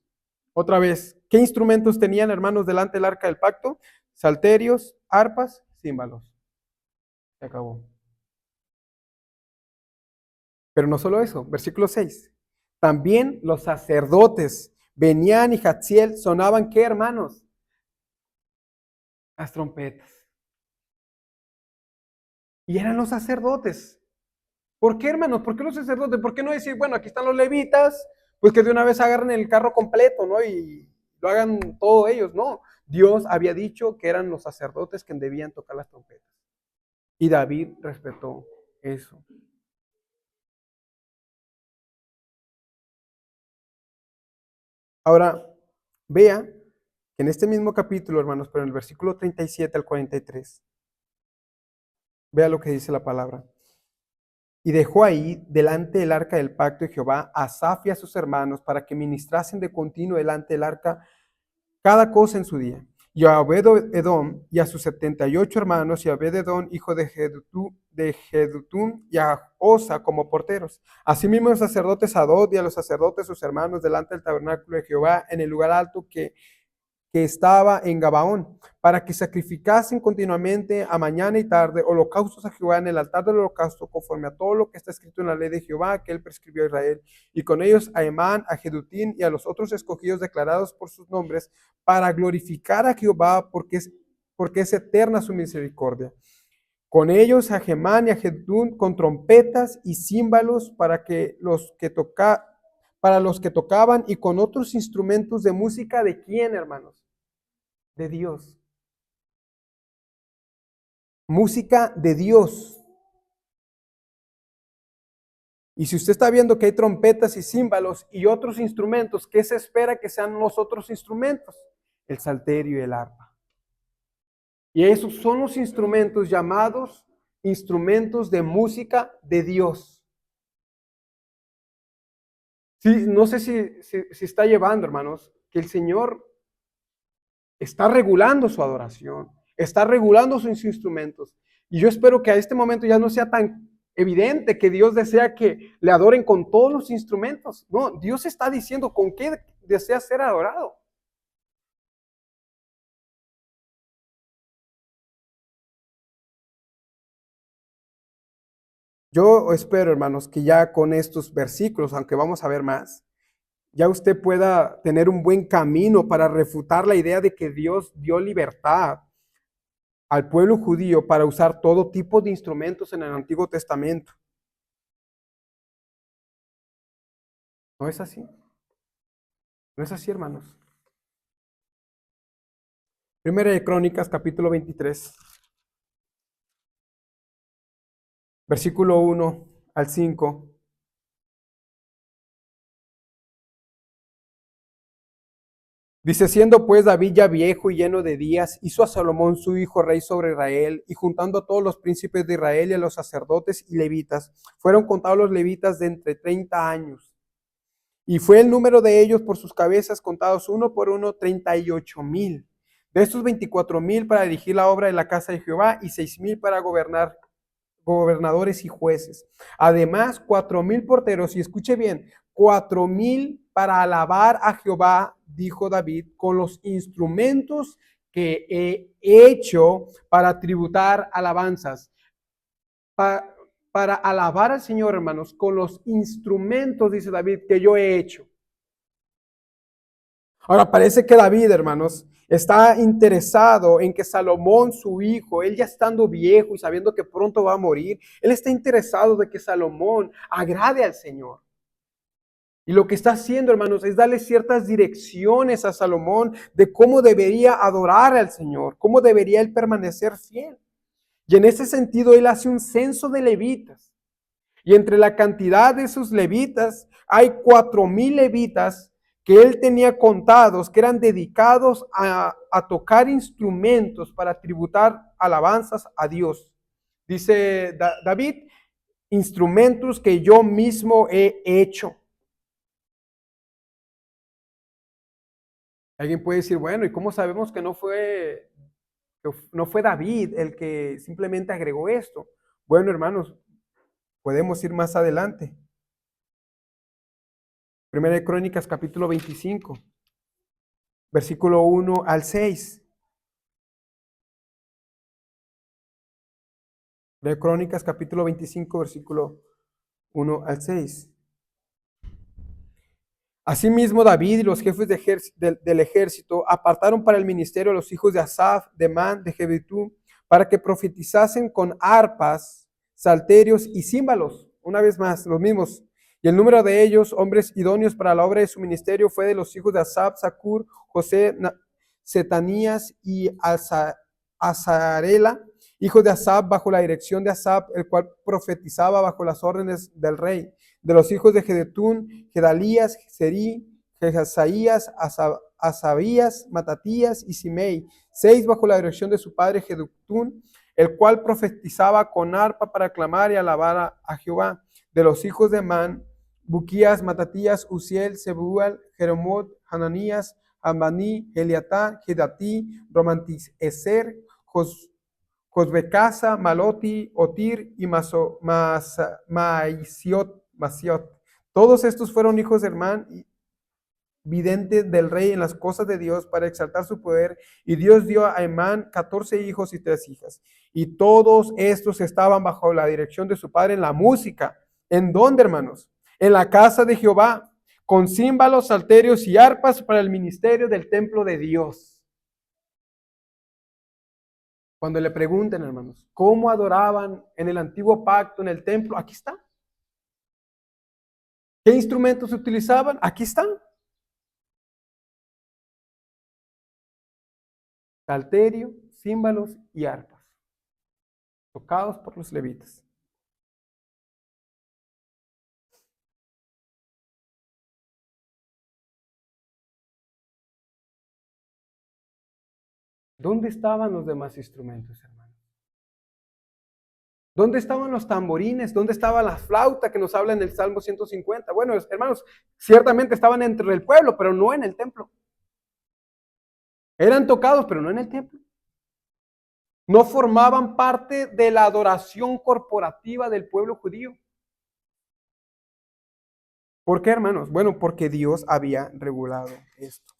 S1: Otra vez, ¿qué instrumentos tenían, hermanos, delante del arca del pacto? Salterios, arpas, címbalos. Se acabó. Pero no solo eso, versículo 6. También los sacerdotes venían y Jatziel sonaban, ¿qué, hermanos? Las trompetas. Y eran los sacerdotes. ¿Por qué, hermanos? ¿Por qué los sacerdotes? ¿Por qué no decir, bueno, aquí están los levitas, pues que de una vez agarren el carro completo, ¿no? Y lo hagan todos ellos, no. Dios había dicho que eran los sacerdotes quienes debían tocar las trompetas. Y David respetó eso. Ahora, vea que en este mismo capítulo, hermanos, pero en el versículo 37 al 43, vea lo que dice la palabra. Y dejó ahí delante del arca del pacto de Jehová a Asaf y a sus hermanos para que ministrasen de continuo delante del arca cada cosa en su día. Y a Obed-Edom y a sus 78 hermanos, y a Obed-Edom, hijo de Jedutún, y a Osa como porteros. Asimismo, los sacerdotes Adod y a los sacerdotes sus hermanos delante del tabernáculo de Jehová en el lugar alto que estaba en Gabaón, para que sacrificasen continuamente a mañana y tarde holocaustos a Jehová en el altar del holocausto, conforme a todo lo que está escrito en la ley de Jehová que él prescribió a Israel, y con ellos a Emán, a Jedutín y a los otros escogidos declarados por sus nombres, para glorificar a Jehová, porque es eterna su misericordia. Con ellos a Gemán y a Jedutún con trompetas y címbalos para los que tocaban, y con otros instrumentos de música. ¿De quién, hermanos? De Dios. Música de Dios. Y si usted está viendo que hay trompetas y címbalos y otros instrumentos, ¿qué se espera que sean los otros instrumentos? El salterio y el arpa. Y esos son los instrumentos llamados instrumentos de música de Dios. Sí, no sé si está llevando, hermanos, que el Señor está regulando su adoración, está regulando sus instrumentos. Y yo espero que a este momento ya no sea tan evidente que Dios desea que le adoren con todos los instrumentos. No, Dios está diciendo con qué desea ser adorado. Yo espero, hermanos, que ya con estos versículos, aunque vamos a ver más, ya usted pueda tener un buen camino para refutar la idea de que Dios dio libertad al pueblo judío para usar todo tipo de instrumentos en el Antiguo Testamento. ¿No es así? ¿No es así, hermanos? Primera de Crónicas, capítulo 23, versículo 1 al 5. Dice, siendo pues David ya viejo y lleno de días, hizo a Salomón su hijo rey sobre Israel, y juntando a todos los príncipes de Israel y a los sacerdotes y levitas, fueron contados los levitas de entre 30 años. Y fue el número de ellos por sus cabezas contados uno por uno, 38,000. De estos 24,000 para dirigir la obra de la casa de Jehová y 6,000 para gobernadores y jueces. Además, 4,000 porteros, y escuche bien, 4,000 para alabar a Jehová, dijo David, con los instrumentos que he hecho para tributar alabanzas. Para alabar al Señor, hermanos, con los instrumentos, dice David, que yo he hecho. Ahora parece que David, hermanos, está interesado en que Salomón, su hijo, él ya estando viejo y sabiendo que pronto va a morir, él está interesado de que Salomón agrade al Señor. Y lo que está haciendo, hermanos, es darle ciertas direcciones a Salomón de cómo debería adorar al Señor, cómo debería él permanecer fiel. Y en ese sentido, él hace un censo de levitas. Y entre la cantidad de esos levitas, hay 4,000 levitas que él tenía contados, que eran dedicados a tocar instrumentos para tributar alabanzas a Dios. Dice David, instrumentos que yo mismo he hecho. Alguien puede decir, bueno, ¿y cómo sabemos que no fue David el que simplemente agregó esto? Bueno, hermanos, podemos ir más adelante. Primera de Crónicas, capítulo 25, versículo 1 al 6. De Crónicas, capítulo 25, versículo 1 al 6. Asimismo, David y los jefes del ejército apartaron para el ministerio a los hijos de Asaf, de Man, de Jebetú, para que profetizasen con arpas, salterios y címbalos. Una vez más, los mismos. Y el número de ellos, hombres idóneos para la obra de su ministerio, fue de los hijos de Asaf, Zacur, José, Setanías y Azarela, hijos de Asaf, bajo la dirección de Asaf, el cual profetizaba bajo las órdenes del rey. De los hijos de Gedetún, Gedalías, Serí, Jehazaías, Asabías, Matatías y Simei, 6 bajo la dirección de su padre Gedetún, el cual profetizaba con arpa para clamar y alabar a Jehová. De los hijos de Man, Buquías, Matatías, Uziel, Sebual, Jeremot, Hananías, Amaní, Eliatá, Gedatí, Romantiseser, Josbecasa, Maloti, Otir y Maasiot. Todos estos fueron hijos de Hermán, vidente del rey en las cosas de Dios para exaltar su poder. Y Dios dio a Emán 14 hijos y 3 hijas. Y todos estos estaban bajo la dirección de su padre en la música. ¿En dónde, hermanos? En la casa de Jehová, con címbalos, salterios y arpas para el ministerio del templo de Dios. Cuando le pregunten, hermanos, ¿cómo adoraban en el antiguo pacto, en el templo? Aquí está. ¿Qué instrumentos utilizaban? Aquí están. Salterio, címbalos y arpas, tocados por los levitas. ¿Dónde estaban los demás instrumentos, hermanos? ¿Dónde estaban los tamborines? ¿Dónde estaba la flauta que nos habla en el Salmo 150? Bueno, hermanos, ciertamente estaban entre el pueblo, pero no en el templo. Eran tocados, pero no en el templo. No formaban parte de la adoración corporativa del pueblo judío. ¿Por qué, hermanos? Bueno, porque Dios había regulado esto.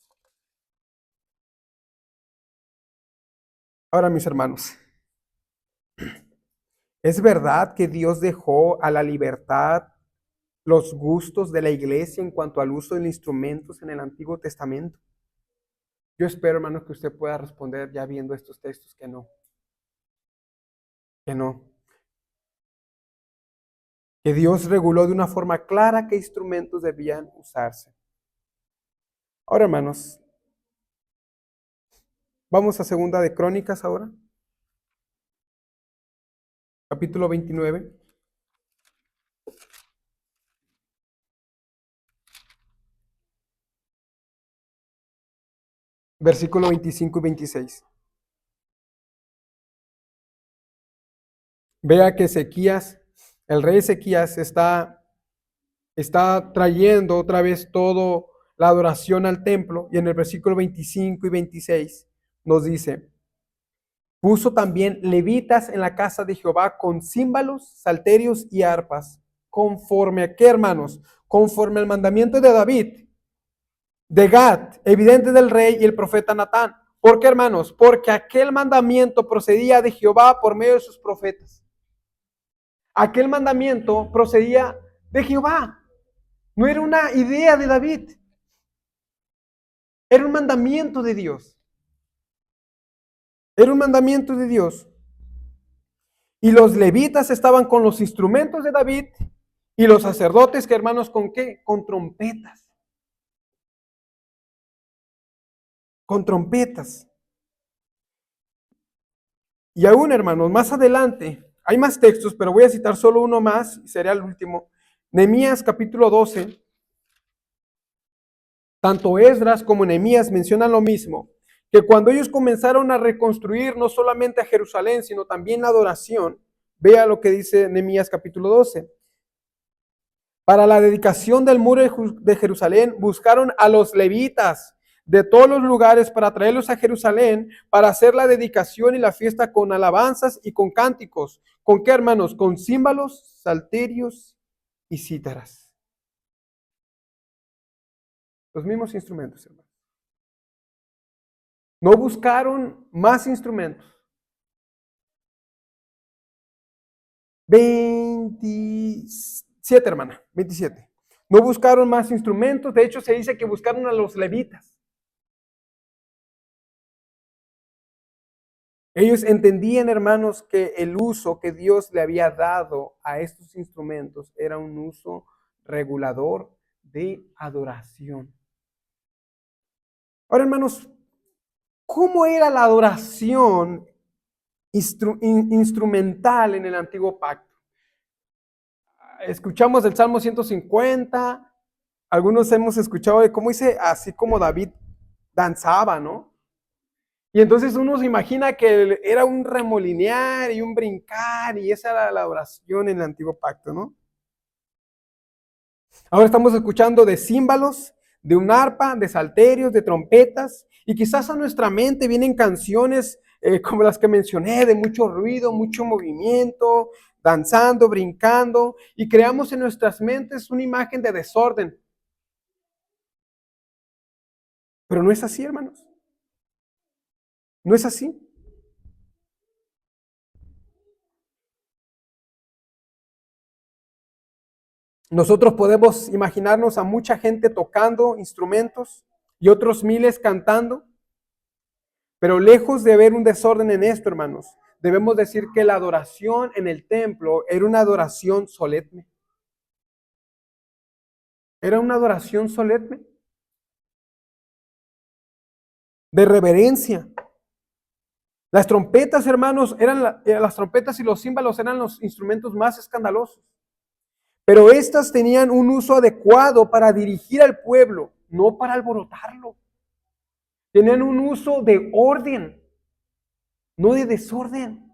S1: Ahora, mis hermanos, ¿es verdad que Dios dejó a la libertad los gustos de la iglesia en cuanto al uso de instrumentos en el Antiguo Testamento? Yo espero, hermanos, que usted pueda responder ya viendo estos textos que no. Que no. Que Dios reguló de una forma clara qué instrumentos debían usarse. Ahora, hermanos, vamos a Segunda de Crónicas ahora. Capítulo 29. Versículo 25 y 26. Vea que Ezequías, el rey Ezequías está trayendo otra vez toda la adoración al templo, y en el versículo 25 y 26 nos dice: puso también levitas en la casa de Jehová con címbalos, salterios y arpas, conforme a qué, hermanos, conforme al mandamiento de David, de Gad, evidente del rey y el profeta Natán. ¿Por qué, hermanos? Porque aquel mandamiento procedía de Jehová por medio de sus profetas. Aquel mandamiento procedía de Jehová. No era una idea de David. Era un mandamiento de Dios. Era un mandamiento de Dios. Y los levitas estaban con los instrumentos de David, y los sacerdotes, que, hermanos, ¿con qué? Con trompetas. Con trompetas. Y aún, hermanos, más adelante, hay más textos, pero voy a citar solo uno más, y será el último. Nehemías capítulo 12. Tanto Esdras como Nehemías mencionan lo mismo, que cuando ellos comenzaron a reconstruir no solamente a Jerusalén, sino también la adoración, vea lo que dice Nehemías capítulo 12. Para la dedicación del muro de Jerusalén, buscaron a los levitas de todos los lugares para traerlos a Jerusalén para hacer la dedicación y la fiesta con alabanzas y con cánticos. ¿Con qué, hermanos? Con címbalos, salterios y cítaras. Los mismos instrumentos, hermanos. No buscaron más instrumentos. 27, hermana, 27. No buscaron más instrumentos, de hecho se dice que buscaron a los levitas. Ellos entendían, hermanos, que el uso que Dios le había dado a estos instrumentos era un uso regulador de adoración. Ahora, hermanos, ¿cómo era la adoración instrumental en el antiguo pacto? Escuchamos el Salmo 150, algunos hemos escuchado de cómo dice, así como David danzaba, ¿no? Y entonces uno se imagina que era un remolinear y un brincar, y esa era la adoración en el antiguo pacto, ¿no? Ahora estamos escuchando de címbalos, de un arpa, de salterios, de trompetas, y quizás a nuestra mente vienen canciones como las que mencioné, de mucho ruido, mucho movimiento, danzando, brincando, y creamos en nuestras mentes una imagen de desorden. Pero no es así, hermanos. No es así. Nosotros podemos imaginarnos a mucha gente tocando instrumentos y otros miles cantando, pero lejos de ver un desorden en esto, hermanos, debemos decir que la adoración en el templo era una adoración solemne. Era una adoración solemne, de reverencia. Las trompetas, hermanos, las trompetas y los címbalos eran los instrumentos más escandalosos. Pero estas tenían un uso adecuado para dirigir al pueblo, no para alborotarlo. Tenían un uso de orden, no de desorden.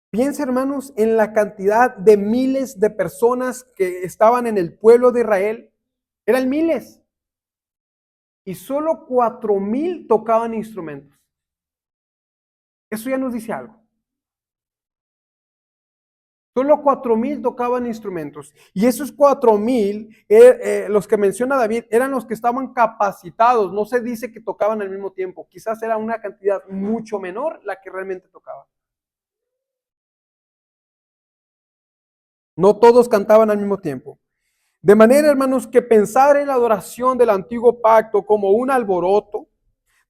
S1: Piensa, hermanos, en la cantidad de miles de personas que estaban en el pueblo de Israel. Eran miles. Y solo 4,000 tocaban instrumentos. Eso ya nos dice algo. Solo 4,000 tocaban instrumentos. Y esos 4,000, los que menciona David, eran los que estaban capacitados. No se dice que tocaban al mismo tiempo. Quizás era una cantidad mucho menor la que realmente tocaba. No todos cantaban al mismo tiempo. De manera, hermanos, que pensar en la adoración del antiguo pacto como un alboroto,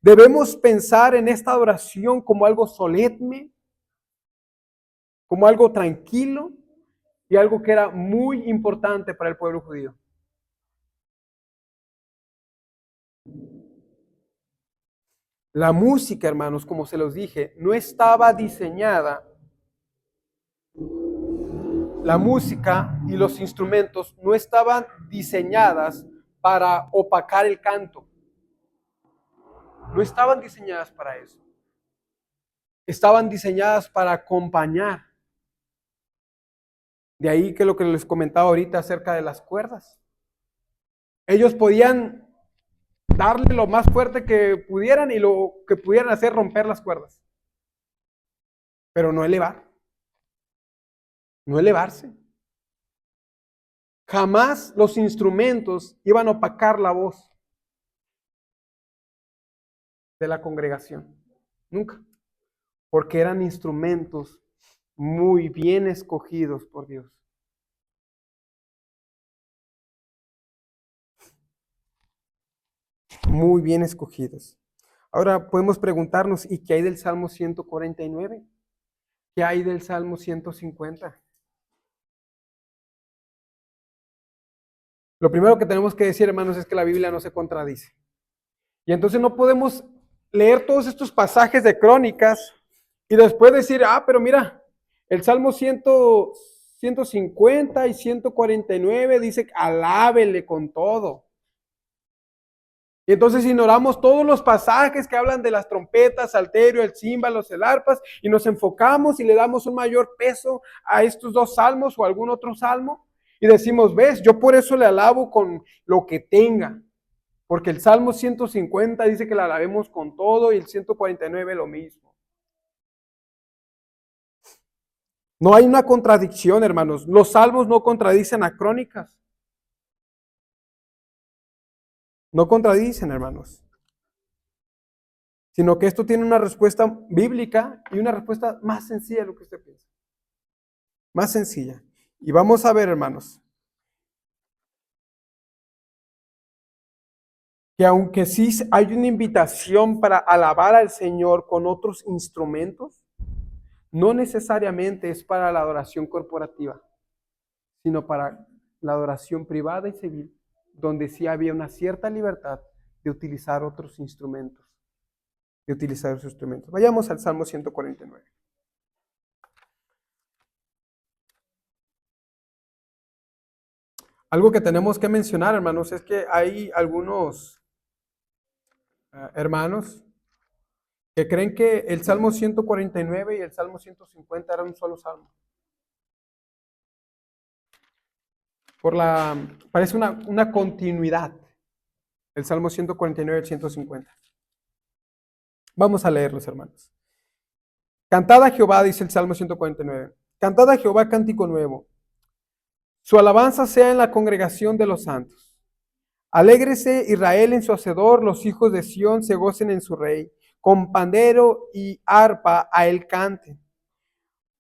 S1: debemos pensar en esta adoración como algo solemne, como algo tranquilo y algo que era muy importante para el pueblo judío. La música, hermanos, como se los dije, no estaba diseñada. La música y los instrumentos no estaban diseñadas para opacar el canto. No estaban diseñadas para eso. Estaban diseñadas para acompañar. De ahí que lo que les comentaba ahorita acerca de las cuerdas. Ellos podían darle lo más fuerte que pudieran y lo que pudieran hacer romper las cuerdas. Pero no elevar. No elevarse. Jamás los instrumentos iban a opacar la voz de la congregación. Nunca. Porque eran instrumentos muy bien escogidos por Dios. Muy bien escogidos. Ahora podemos preguntarnos, ¿y qué hay del Salmo 149? ¿Qué hay del Salmo 150? Lo primero que tenemos que decir, hermanos, es que la Biblia no se contradice. Y entonces no podemos leer todos estos pasajes de Crónicas y después decir, pero mira, el Salmo 150 y 149 dice, alábele con todo. Y entonces ignoramos todos los pasajes que hablan de las trompetas, salterio, el címbalo, el arpas, y nos enfocamos y le damos un mayor peso a estos dos salmos o algún otro salmo. Y decimos, ves, yo por eso le alabo con lo que tenga. Porque el Salmo 150 dice que la alabemos con todo y el 149 lo mismo. No hay una contradicción, hermanos. Los salmos no contradicen a Crónicas. No contradicen, hermanos. sino que esto tiene una respuesta bíblica y una respuesta más sencilla de lo que usted piensa. Más sencilla. Y vamos a ver, hermanos, que aunque sí hay una invitación para alabar al Señor con otros instrumentos, no necesariamente es para la adoración corporativa, sino para la adoración privada y civil, donde sí había una cierta libertad de utilizar otros instrumentos. Vayamos al Salmo 149. Algo que tenemos que mencionar, hermanos, es que hay algunos hermanos que creen que el Salmo 149 y el Salmo 150 eran un solo salmo. Parece una continuidad, el Salmo 149 y el 150. Vamos a leerlos, hermanos. Cantad a Jehová, dice el Salmo 149. Cantad a Jehová cántico nuevo. Su alabanza sea en la congregación de los santos. Alégrese Israel en su hacedor, los hijos de Sión se gocen en su rey. Con pandero y arpa a él canten.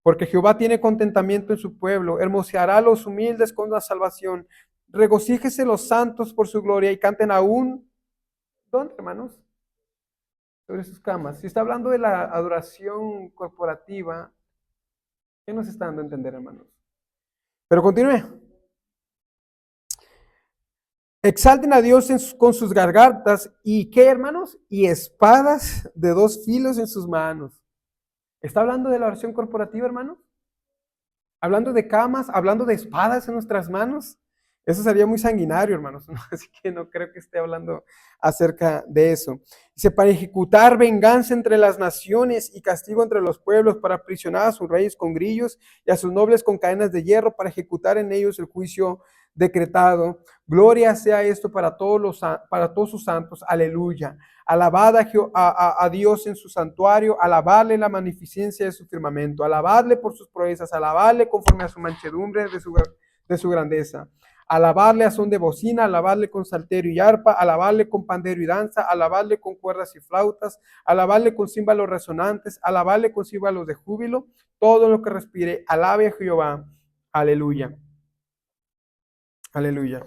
S1: Porque Jehová tiene contentamiento en su pueblo, hermoseará a los humildes con la salvación. Regocíjese los santos por su gloria y canten aún. ¿Dónde, hermanos? Sobre sus camas. Si está hablando de la adoración corporativa, ¿qué nos está dando a entender, hermanos? Pero continúe. Exalten a Dios con sus gargantas y ¿qué, hermanos? Y espadas de 2 filos en sus manos. ¿Está hablando de la oración corporativa, hermanos? ¿Hablando de camas? ¿Hablando de espadas en nuestras manos? Eso sería muy sanguinario, hermanos. Así que no creo que esté hablando acerca de eso. Dice, para ejecutar venganza entre las naciones y castigo entre los pueblos, para aprisionar a sus reyes con grillos y a sus nobles con cadenas de hierro, para ejecutar en ellos el juicio decretado. Gloria sea esto para todos sus santos. Aleluya. Alabad a Dios en su santuario, alabadle la magnificencia de su firmamento, alabadle por sus proezas, alabadle conforme a su manchedumbre de su grandeza. Alabadle a son de bocina, alabadle con salterio y arpa, alabadle con pandero y danza, alabadle con cuerdas y flautas, alabadle con címbalos resonantes, alabadle con címbalos de júbilo, todo lo que respire, alabe a Jehová. Aleluya. Aleluya.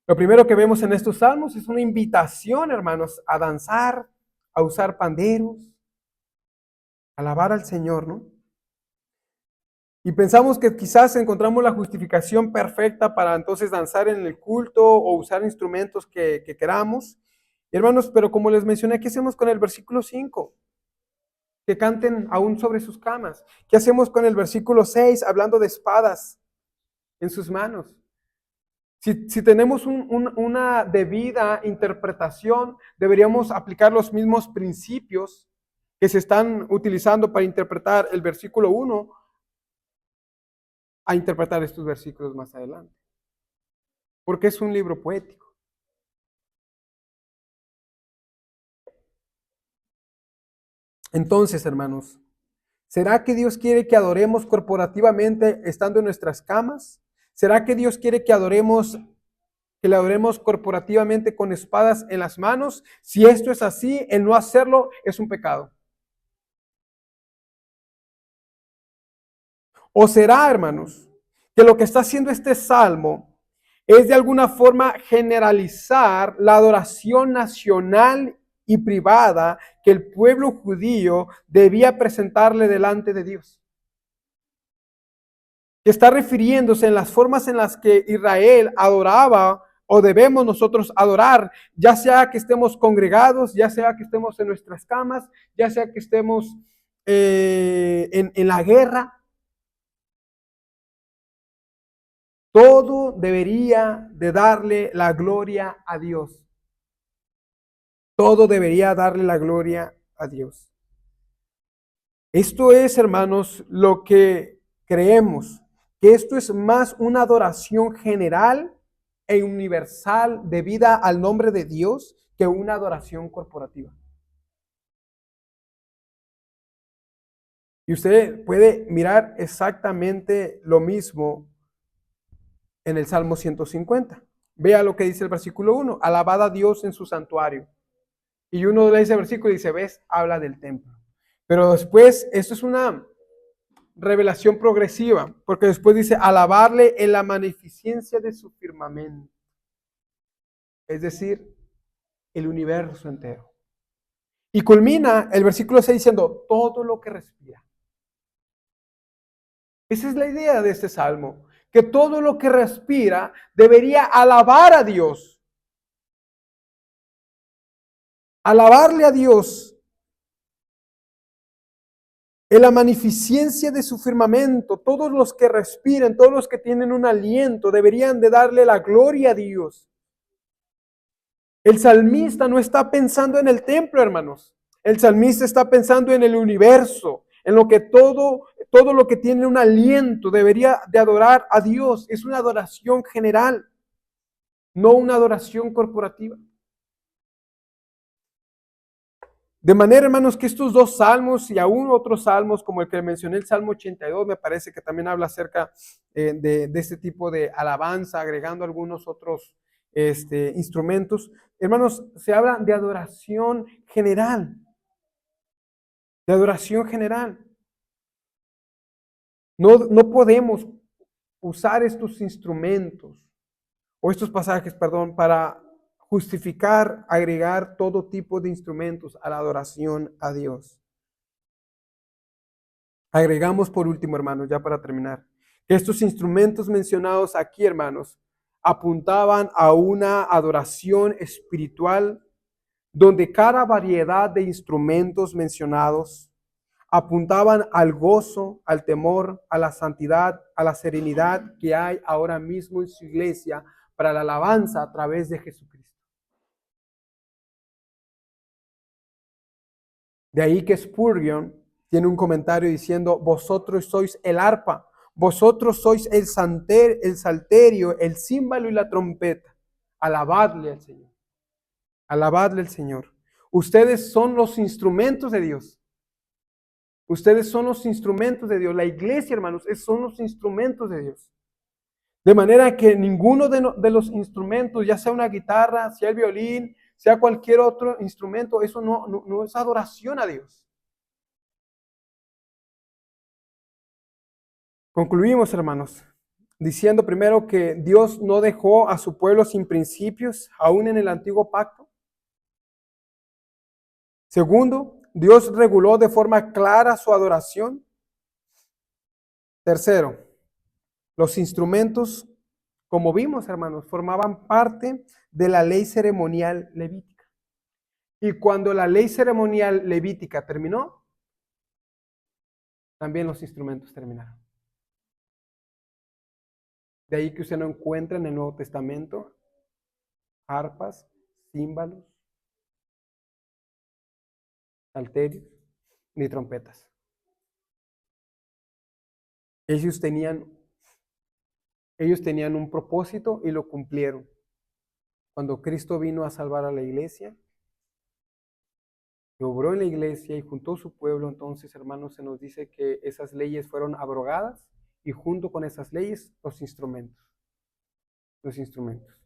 S1: Lo primero que vemos en estos salmos es una invitación, hermanos, a danzar, a usar panderos, a alabar al Señor, ¿no? Y pensamos que quizás encontramos la justificación perfecta para entonces danzar en el culto o usar instrumentos que queramos. Hermanos, pero como les mencioné, ¿qué hacemos con el versículo 5? Que canten aún sobre sus camas. ¿Qué hacemos con el versículo 6, hablando de espadas en sus manos? Si tenemos una debida interpretación, deberíamos aplicar los mismos principios que se están utilizando para interpretar el versículo 1 a interpretar estos versículos más adelante. Porque es un libro poético. Entonces, hermanos, ¿será que Dios quiere que adoremos corporativamente estando en nuestras camas? ¿Será que Dios quiere que le adoremos corporativamente con espadas en las manos? Si esto es así, el no hacerlo es un pecado. ¿O será, hermanos, que lo que está haciendo este salmo es de alguna forma generalizar la adoración nacional y privada que el pueblo judío debía presentarle delante de Dios? Que está refiriéndose en las formas en las que Israel adoraba o debemos nosotros adorar, ya sea que estemos congregados, ya sea que estemos en nuestras camas, ya sea que estemos en la guerra. Todo debería de darle la gloria a Dios. Todo debería darle la gloria a Dios. Esto es, hermanos, lo que creemos, que esto es más una adoración general e universal debida al nombre de Dios que una adoración corporativa. Y usted puede mirar exactamente lo mismo en el Salmo 150. Vea lo que dice el versículo 1, alabad a Dios en su santuario. Y uno lee ese versículo y dice, ves, habla del templo. Pero después, esto es una revelación progresiva, porque después dice, alabarle en la magnificencia de su firmamento. Es decir, el universo entero. Y culmina el versículo 6 diciendo, todo lo que respira. Esa es la idea de este salmo, que todo lo que respira debería alabar a Dios. Alabarle a Dios en la magnificencia de su firmamento. Todos los que respiran, todos los que tienen un aliento, deberían de darle la gloria a Dios. El salmista no está pensando en el templo, hermanos. El salmista está pensando en el universo, en lo que todo lo que tiene un aliento debería de adorar a Dios. Es una adoración general, no una adoración corporativa. De manera, hermanos, que estos dos salmos y aún otros salmos, como el que mencioné, el Salmo 82, me parece que también habla acerca de este tipo de alabanza, agregando algunos otros instrumentos. Hermanos, se habla de adoración general. De adoración general. No podemos usar estos instrumentos o estos pasajes, perdón, para justificar, agregar todo tipo de instrumentos a la adoración a Dios. Agregamos por último, hermanos, ya para terminar, que estos instrumentos mencionados aquí, hermanos, apuntaban a una adoración espiritual donde cada variedad de instrumentos mencionados apuntaban al gozo, al temor, a la santidad, a la serenidad que hay ahora mismo en su iglesia para la alabanza a través de Jesucristo. De ahí que Spurgeon tiene un comentario diciendo, vosotros sois el arpa, vosotros sois el salterio, el címbalo y la trompeta. Alabadle al Señor. Alabadle al Señor. Ustedes son los instrumentos de Dios. Ustedes son los instrumentos de Dios. La iglesia, hermanos, son los instrumentos de Dios. De manera que ninguno de los instrumentos, ya sea una guitarra, sea el violín, sea cualquier otro instrumento, eso no es adoración a Dios. Concluimos, hermanos, diciendo primero que Dios no dejó a su pueblo sin principios, aún en el antiguo pacto. Segundo, Dios reguló de forma clara su adoración. Tercero, los instrumentos, como vimos, hermanos, formaban parte de la ley ceremonial levítica. Y cuando la ley ceremonial levítica terminó, también los instrumentos terminaron. De ahí que usted no encuentra en el Nuevo Testamento arpas, címbalos, salterios, ni trompetas. Ellos tenían un propósito y lo cumplieron. Cuando Cristo vino a salvar a la iglesia, que obró en la iglesia y juntó su pueblo, entonces, hermanos, se nos dice que esas leyes fueron abrogadas y junto con esas leyes, los instrumentos. Los instrumentos.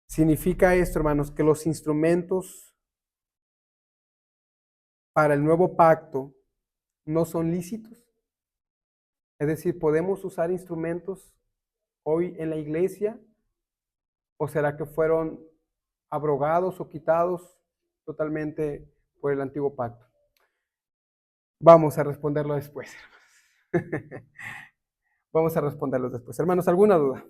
S1: Significa esto, hermanos, que los instrumentos para el nuevo pacto no son lícitos. Es decir, ¿podemos usar instrumentos hoy en la iglesia? ¿O será que fueron abrogados o quitados totalmente por el antiguo pacto? Vamos a responderlo después, hermanos. Vamos a responderlo después. Hermanos, ¿alguna duda?